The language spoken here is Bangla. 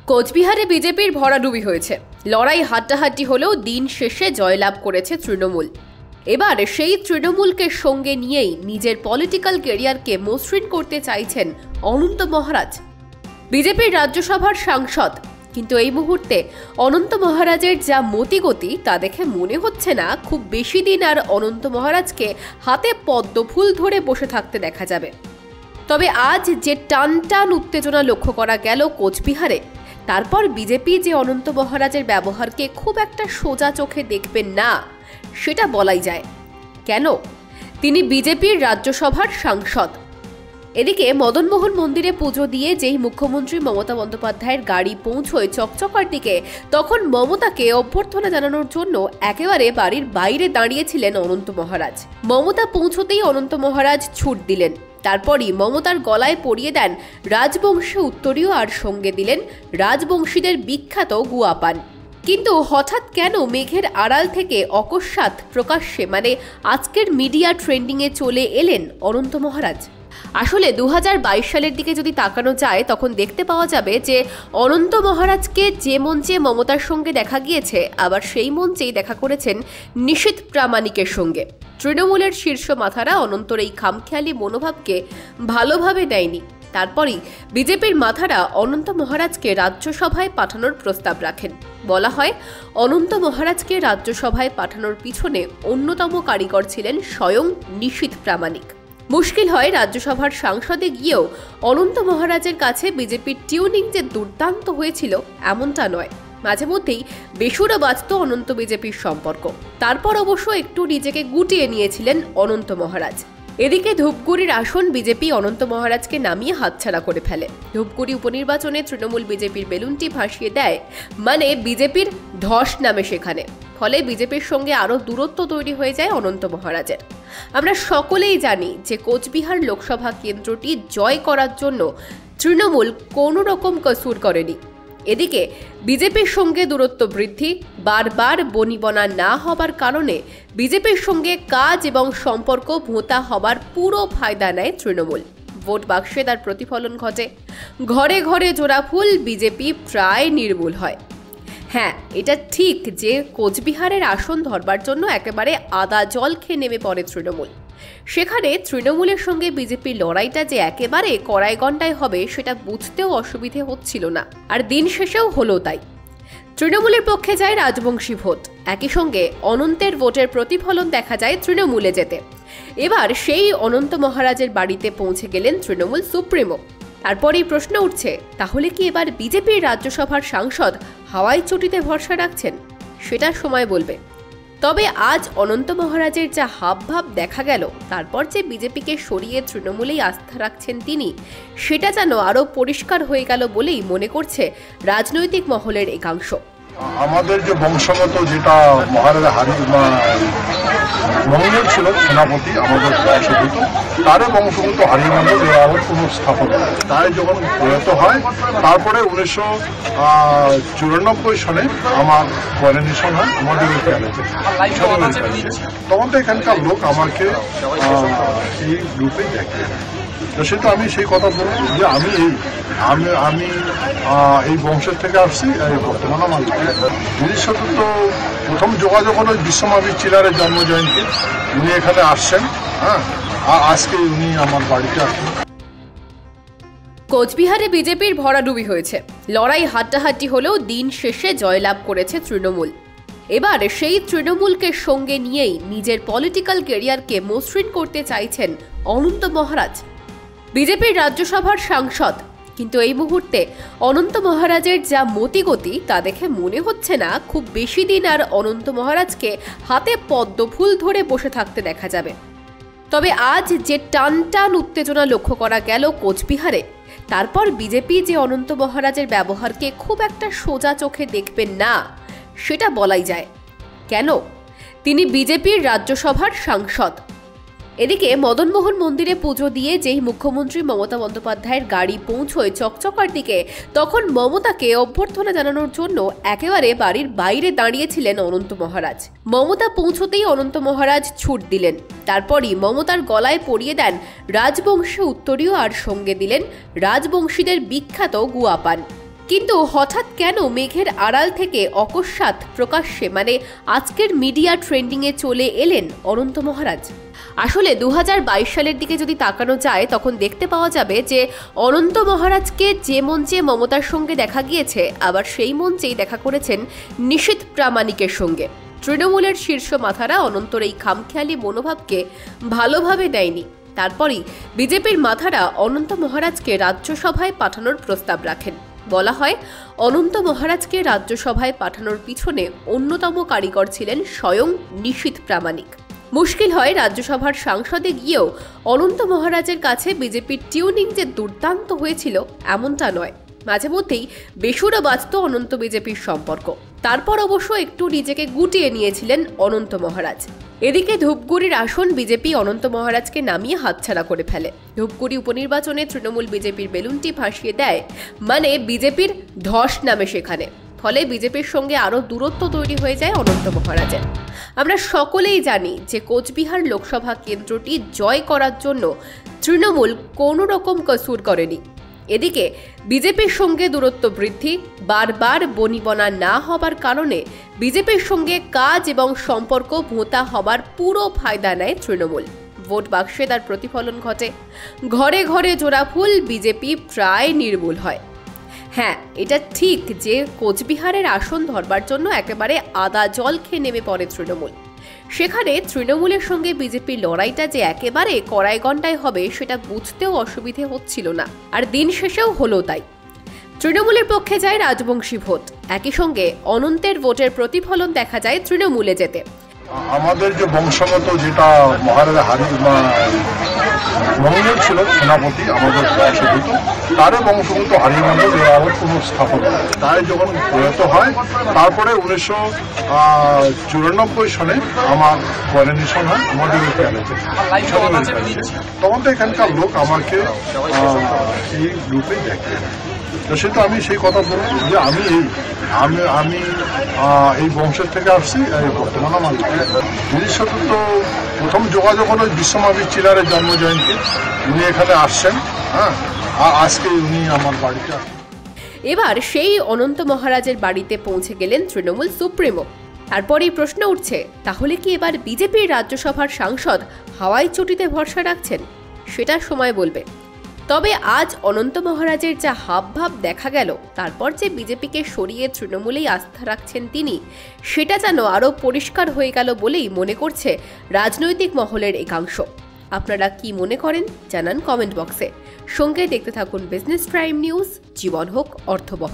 কোচবিহারে বিজেপির ভরাডুবি হয়েছে। লড়াই হাড্ডাহাড্ডি হলেও দিন শেষে জয়লাভ করেছে তৃণমূল। এবার সেই তৃণমূলকে সঙ্গে নিয়েই নিজের পলিটিক্যাল ক্যারিয়ারকে মসৃণ করতে চাইছেন অনন্ত মহারাজ, বিজেপির রাজ্যসভার সাংসদ। কিন্তু এই মুহূর্তে অনন্ত মহারাজের যা মতিগতি তা দেখে মনে হচ্ছে না খুব বেশি দিন আর অনন্ত মহারাজকে হাতে পদ্মফুল ধরে বসে থাকতে দেখা যাবে। তবে আজ যে টান টান উত্তেজনা লক্ষ্য করা গেল কোচবিহারে, তারপর বিজেপি যে অনন্ত মহারাজের ব্যবহারকে খুব একটা সোজা চোখে দেখবেন না সেটা বলাই যায়। কেন? তিনি বিজেপির রাজ্যসভার সাংসদ। এদিকে মদনমোহন মন্দিরে পুজো দিয়ে যেই মুখ্যমন্ত্রী মমতা বন্দ্যোপাধ্যায়ের গাড়ি পৌঁছয় চকচকার দিকে, তখন মমতাকে অভ্যর্থনা জানানোর জন্য একেবারে বাড়ির বাইরে দাঁড়িয়েছিলেন অনন্ত মহারাজ। মমতা পৌঁছতেই অনন্ত মহারাজ ছুট দিলেন। তারপরই মমতার গলায় পরিয়ে দেন রাজবংশী উত্তরীয়, আর সঙ্গে দিলেন রাজবংশীদের বিখ্যাত গুয়া পান। কিন্তু হঠাৎ কেন মেঘের আড়াল থেকে অকস্মাৎ প্রকাশ্যে আজকের মিডিয়া ট্রেন্ডিংয়ে চলে এলেন অনন্ত মহারাজ? আসলে 2022 সালের দিকে যদি তাকানো যায়, তখন দেখতে পাওয়া যাবে যে অনন্ত মহারাজকে যে মঞ্চে মমতার সঙ্গে দেখা গিয়েছে, আবার সেই মঞ্চেই দেখা করেছেন নিশীথ প্রামাণিকের সঙ্গে। তৃণমূলের শীর্ষ মাথারা অনন্তর এই খামখেয়ালি মনোভাবকে ভালোভাবে নেয়নি। তারপরই বিজেপির মাথারা অনন্ত মহারাজকে রাজ্যসভায় পাঠানোর প্রস্তাব রাখেন। বলা হয়, অনন্ত মহারাজকে রাজ্যসভায় পাঠানোর পিছনে অন্যতম কারিগর ছিলেন স্বয়ং নিশীথ প্রামাণিক। মুশকিল হয়, রাজ্যসভার সাংসদে গিয়েও অনন্ত মহারাজের কাছে বিজেপির টিউনিং যে দুর্দান্ত হয়েছিল এমনটা নয়। মাঝে মধ্যেই বেসুরো বাজত অনন্ত বিজেপির সম্পর্ক। তারপর অবশ্য একটু নিজেকে গুটিয়ে নিয়েছিলেন অনন্ত মহারাজ। এদিকে ধূপগুড়ির আসন বিজেপি অনন্ত মহারাজকে নামিয়ে হাতছাড়া করে ফেলে। ধূপগুড়ি উপনির্বাচনে তৃণমূল বিজেপির বেলুনটি ভাসিয়ে দেয়, বিজেপির ধস নামে সেখানে। ফলে বিজেপির সঙ্গে আরও দূরত্ব তৈরি হয়ে যায় অনন্ত মহারাজের। আমরা সকলেই জানি যে কোচবিহার লোকসভা কেন্দ্রটি জয় করার জন্য তৃণমূল কোনো রকম কসুর করেনি। এদিকে বিজেপির সঙ্গে দূরত্ব বৃদ্ধি, বারবার বনিবনা না হবার কারণে বিজেপির সঙ্গে কাজ এবং সম্পর্ক ভোঁতা হবার পুরো ফায়দা নেয় তৃণমূল। ভোট বাক্সে তার প্রতিফলন ঘটে। ঘরে ঘরে জোড়া ফুল বিজেপি প্রায় নির্মূল হয়। হ্যাঁ, এটা ঠিক যে কোচবিহারের আসন ধরবার জন্য একেবারে আদা জল খেয়ে নেমে পড়ে তৃণমূল। সেখানে তৃণমূলের সঙ্গে বিজেপির লড়াইটা যে একেবারে কড়াইগন্ডায় হবে সেটা বুঝতেও অসুবিধে হচ্ছিল না, আর দিন শেষেও হলো তাই। তৃণমূলের পক্ষে যায় রাজবংশী ভোট। একই সঙ্গে অনন্তের ভোটের প্রতিফলন দেখা যায় তৃণমূলে যেতে। এবার সেই অনন্ত মহারাজের বাড়িতে পৌঁছে গেলেন তৃণমূল সুপ্রিমো। তারপরেই প্রশ্ন উঠছে, তাহলে কি এবার বিজেপির রাজ্যসভার সাংসদ হাওয়াই চটিতে ভরসা রাখছেন? সেটা সময় বলবে। তবে আজ অনন্ত মহারাজের যা হাবভাব দেখা গেল, তারপর যে বিজেপিকে সরিয়ে তৃণমূলেই আস্থা রাখছেন তিনি, সেটা যেন আরও পরিষ্কার হয়ে গেল বলেই মনে করছে রাজনৈতিক মহলের একাংশ। আমাদের যে বংশগত যেটা মহারাজা মঙ্গল ছিল সেনাপতি, আমাদের বংশগত, তারও বংশগত হরিমন্ডল আবার পুনঃস্থাপন হয়। তাই যখন প্রয়াত হয়, তারপরে 1994 সালে আমার করেনেশন হয় আমাদের তখন তো এখানকার লোক আমাকে এই গ্রুপে দেখে। তো সেটা আমি সেই কথা বলবো যে আমি এই বংশের থেকে আসছি। বর্তমানে আমার উনির সাথে তো প্রথম যোগাযোগ হলো বিশ্বমাবী চিলারের জন্মজয়ন্তী। উনি এখানে আসছেন, আর আজকে উনি আমার বাড়িতে আসছেন। কোচবিহারে বিজেপির ভরাডুবি হয়েছে। লড়াই হাড্ডাহাড্ডি হলেও দিন শেষে জয়লাভ করেছে তৃণমূল। এবার সেই তৃণমূলকে সঙ্গে নিয়েই নিজের পলিটিক্যাল ক্যারিয়ারকে মসৃণ করতে চাইছেন অনন্ত মহারাজ, বিজেপির রাজ্যসভার সাংসদ। কিন্তু এই মুহূর্তে অনন্ত মহারাজের যা মতিগতি তা দেখে মনে হচ্ছে না খুব বেশি দিন আর অনন্ত মহারাজকে হাতে পদ্মফুল ধরে বসে থাকতে দেখা যাবে। তবে আজ যে টান টান উত্তেজনা লক্ষ্য করা গেল কোচবিহারে, তারপর বিজেপি যে অনন্ত মহারাজের ব্যবহারকে খুব একটা সোজা চোখে দেখবেন না সেটা বলাই যায়। কেন? তিনি বিজেপির রাজ্যসভার সাংসদ। এদিকে মদনমোহন মন্দিরে পুজো দিয়ে যেই মুখ্যমন্ত্রী মমতা বন্দ্যোপাধ্যায়ের গাড়ি পৌঁছয় চকচকার দিকে, তখন মমতাকে অভ্যর্থনা জানানোর জন্য একেবারে বাড়ির বাইরে দাঁড়িয়েছিলেন অনন্ত মহারাজ। মমতা পৌঁছতেই অনন্ত মহারাজ ছুট দিলেন। তারপরই মমতার গলায় পরিয়ে দেন রাজবংশী উত্তরীয়, আর সঙ্গে দিলেন রাজবংশীদের বিখ্যাত গুয়া পান। কিন্তু হঠাৎ কেন মেঘের আড়াল থেকে অকস্মাৎ প্রকাশ্যে আজকের মিডিয়া ট্রেন্ডিংয়ে চলে এলেন অনন্ত মহারাজ? আসলে 2022 সালের দিকে যদি তাকানো যায় তখন দেখতে পাওয়া যাবে যে অনন্ত মহারাজকে যে মঞ্চে মমতার সঙ্গে দেখা গিয়েছে, আবার সেই মঞ্চেই দেখা করেছেন নিশীথ প্রামাণিকের সঙ্গে। তৃণমূলের শীর্ষ মাথারা অনন্তর এই খামখেয়ালি মনোভাবকে ভালোভাবে নেয়নি। তারপরই বিজেপির মাথারা অনন্ত মহারাজকে রাজ্যসভায় পাঠানোর প্রস্তাব রাখেন। বলা হয় অনন্ত মহারাজকে রাজ্যসভায় পাঠানোর পিছনে অন্যতম কারিগর ছিলেন স্বয়ং নিশীথ প্রামাণিক। মুশকিল হয় রাজ্যসভার সাংসদে গিয়েও অনন্ত মহারাজের কাছে বিজেপির টিউনিং যে দুর্দান্ত হয়েছিল এমনটা নয়। মাঝে মধ্যেই বেসুরো বাজত অনন্ত বিজেপির সম্পর্ক। তারপর অবশ্য একটু নিজেকে গুটিয়ে নিয়েছিলেন অনন্ত মহারাজ। এদিকে ধূপগুড়ির আসন বিজেপি অনন্ত মহারাজকে নামিয়ে হাতছাড়া করে ফেলে। ধূপগুড়ি উপনির্বাচনে তৃণমূল বিজেপির বেলুনটি ভাসিয়ে দেয়, বিজেপির ধস নামে সেখানে। ফলে বিজেপির সঙ্গে আরও দূরত্ব তৈরি হয়ে যায় অনন্ত মহারাজের। আমরা সকলেই জানি যে কোচবিহার লোকসভা কেন্দ্রটি জয় করার জন্য তৃণমূল কোনো রকম কসুর করেনি। এদিকে বিজেপির সঙ্গে দূরত্ব বৃদ্ধি, বারবার বনিবনা না হবার কারণে বিজেপির সঙ্গে কাজ এবং সম্পর্ক ভোঁতা হবার পুরো ফায়দা নেয় তৃণমূল। ভোট বাক্সে তার প্রতিফলন ঘটে। ঘরে ঘরে জোড়া ফুল বিজেপি প্রায় নির্মূল হয়। হ্যাঁ, এটা ঠিক যে কোচবিহারের আসন ধরবার জন্য একেবারে আদা জল খেয়ে নেমে পড়ে তৃণমূল। সেখানে তৃণমূলের সঙ্গে বিজেপির লড়াইটা যে একেবারে কড়াইগন্ডায় হবে সেটা বুঝতেও অসুবিধে হচ্ছিল না, আর দিন শেষেও হলো তাই। তৃণমূলের পক্ষে যায় রাজবংশী ভোট, একই সঙ্গে অনন্তের ভোটের প্রতিফলন দেখা যায় তৃণমূলে যেতে। আমাদের যে বংশগত যেটা মহারাজা মঙ্গল ছিল সেনাপতি, আমাদের বংশগত তারও বংশগত হরিমঙ্গল দেওয়ার কোনো স্থাপন তাই যখন প্রয়াত হয়, তারপরে 1994 সালে আমার করেনেশন হয় আমাদের তখন তো এখানকার লোক আমাকে এই গ্রুপে দেখে। তো সেটা আমি সেই কথা বলবো যে আমি এই বংশের থেকে আসছি। বর্তমানে আমার দিদির সাথে তো প্রথম যোগাযোগ হলো বিশ্বমাবী চিলারের জন্মজয়ন্তী, উনি এখানে আসছেন। আর আজকে উনি আমার বাড়িতে আসছেন। এবার সেই অনন্ত মহারাজের বাড়িতে পৌঁছে গেলেন তৃণমূল সুপ্রিমো। তারপরেই প্রশ্ন উঠছে, তাহলে কি এবার বিজেপির রাজ্যসভার সাংসদ হাওয়াই চটিতে ভরসা রাখছেন? সেটা সময় বলবে। তবে আজ অনন্ত মহারাজের যা হাবভাব দেখা গেল, তারপর যে বিজেপিকে সরিয়ে তৃণমূলেই আস্থা রাখছেন তিনি, সেটা যেন আরও পরিষ্কার হয়ে গেল বলেই মনে করছে রাজনৈতিক মহলের একাংশ। আপনারা কি মনে করেন জানান কমেন্ট বক্সে। সঙ্গে দেখতে থাকুন বিজনেস প্রাইম নিউজ। জীবন হোক অর্থবহ।